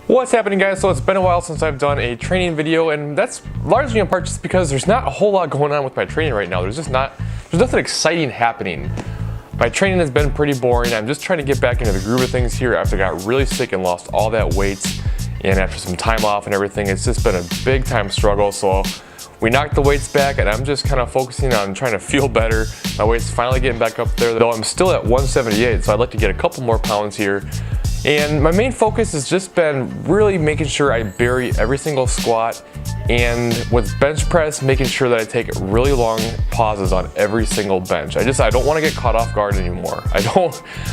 What's happening, guys? So it's been a while since I've done a training video, and that's largely in part just because there's not a whole lot going on with my training right now. There's nothing exciting happening. My training has been pretty boring. I'm just trying to get back into the groove of things here after I got really sick and lost all that weight, and after some time off and everything, it's just been a big time struggle. So we knocked the weights back, and I'm just kind of focusing on trying to feel better. My weight's finally getting back up there, though I'm still at 178, so I'd like to get a couple more pounds here. And my main focus has just been really making sure I bury every single squat, and with bench press, making sure that I take really long pauses on every single bench. I don't want to get caught off guard anymore. I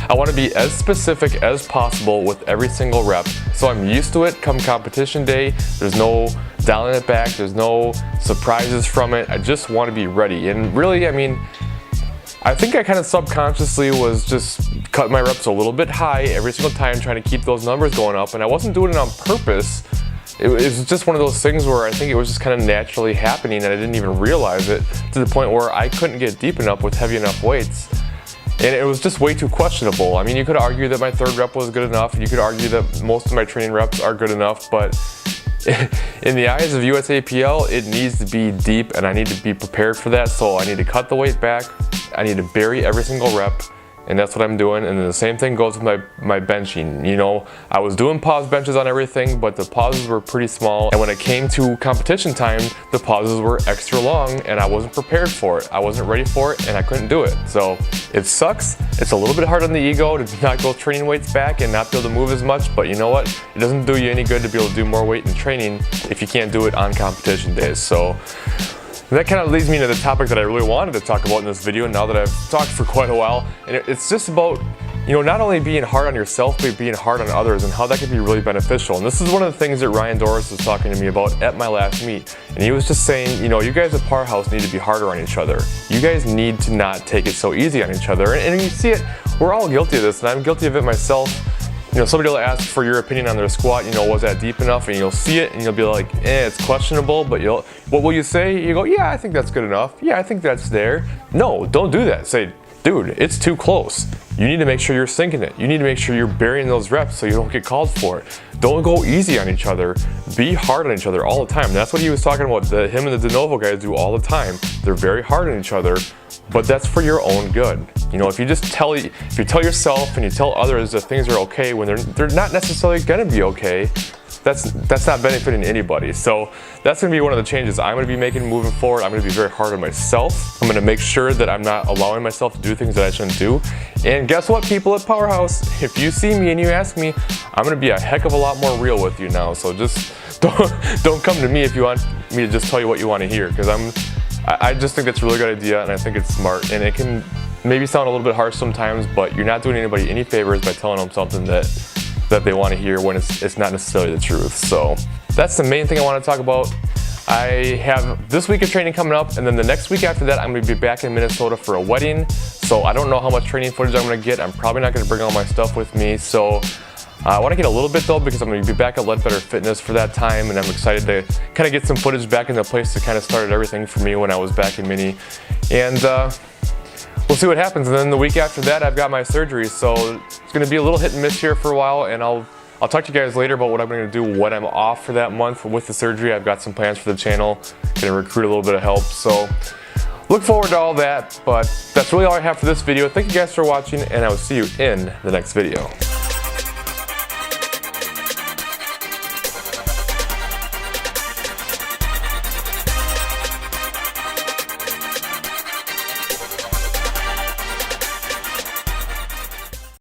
want to be as specific as possible with every single rep, so I'm used to it come competition day. There's no dialing it back, there's no surprises from it. I just want to be ready. And really, I mean, I think I kind of subconsciously was just cutting my reps a little bit high every single time, trying to keep those numbers going up, and I wasn't doing it on purpose. It was just one of those things where I think it was just kind of naturally happening, and I didn't even realize it, to the point where I couldn't get deep enough with heavy enough weights. And it was just way too questionable. I mean, you could argue that my third rep was good enough, and you could argue that most of my training reps are good enough, but in the eyes of USAPL, it needs to be deep, and I need to be prepared for that. So I need to cut the weight back, I need to bury every single rep, and that's what I'm doing. And then the same thing goes with my benching. You know, I was doing pause benches on everything, but the pauses were pretty small. And when it came to competition time, the pauses were extra long, and I wasn't prepared for it. I wasn't ready for it, and I couldn't do it. So it sucks. It's a little bit hard on the ego to not go training weights back and not be able to move as much, but you know what? It doesn't do you any good to be able to do more weight in training if you can't do it on competition days. So that kind of leads me to the topic that I really wanted to talk about in this video, now that I've talked for quite a while. And it's just about, you know, not only being hard on yourself, but being hard on others, and how that can be really beneficial. And this is one of the things that Ryan Doris was talking to me about at my last meet. And he was just saying, you know, you guys at Powerhouse need to be harder on each other. You guys need to not take it so easy on each other. And you see it, we're all guilty of this, and I'm guilty of it myself. You know, somebody will ask for your opinion on their squat, you know, was that deep enough? And you'll see it and you'll be like, it's questionable, but what will you say? You go, yeah, I think that's good enough. Yeah, I think that's there. No, don't do that. Say, dude, it's too close. You need to make sure you're sinking it. You need to make sure you're burying those reps so you don't get called for it. Don't go easy on each other. Be hard on each other all the time. And that's what he was talking about. Him and the De Novo guys do all the time. They're very hard on each other, but that's for your own good. You know, if you tell yourself and you tell others that things are okay when they're not necessarily gonna be okay, that's not benefiting anybody. So that's gonna be one of the changes I'm gonna be making moving forward. I'm gonna be very hard on myself. I'm gonna make sure that I'm not allowing myself to do things that I shouldn't do. And guess what, people at Powerhouse? If you see me and you ask me, I'm gonna be a heck of a lot more real with you now. So just don't come to me if you want me to just tell you what you want to hear, because I just think that's a really good idea, and I think it's smart, and it can maybe sound a little bit harsh sometimes, but you're not doing anybody any favors by telling them something that they want to hear when it's not necessarily the truth. So that's the main thing I want to talk about. I have this week of training coming up, and then the next week after that, I'm going to be back in Minnesota for a wedding. So I don't know how much training footage I'm going to get. I'm probably not going to bring all my stuff with me. So I want to get a little bit though, because I'm going to be back at Ledbetter Fitness for that time, and I'm excited to kind of get some footage back in the place that kind of started everything for me when I was back in Mini. And we'll see what happens. And then the week after that, I've got my surgery, so it's going to be a little hit and miss here for a while, and I'll talk to you guys later about what I'm going to do when I'm off for that month with the surgery. I've got some plans for the channel, going to recruit a little bit of help, so look forward to all that. But that's really all I have for this video. Thank you guys for watching, and I will see you in the next video.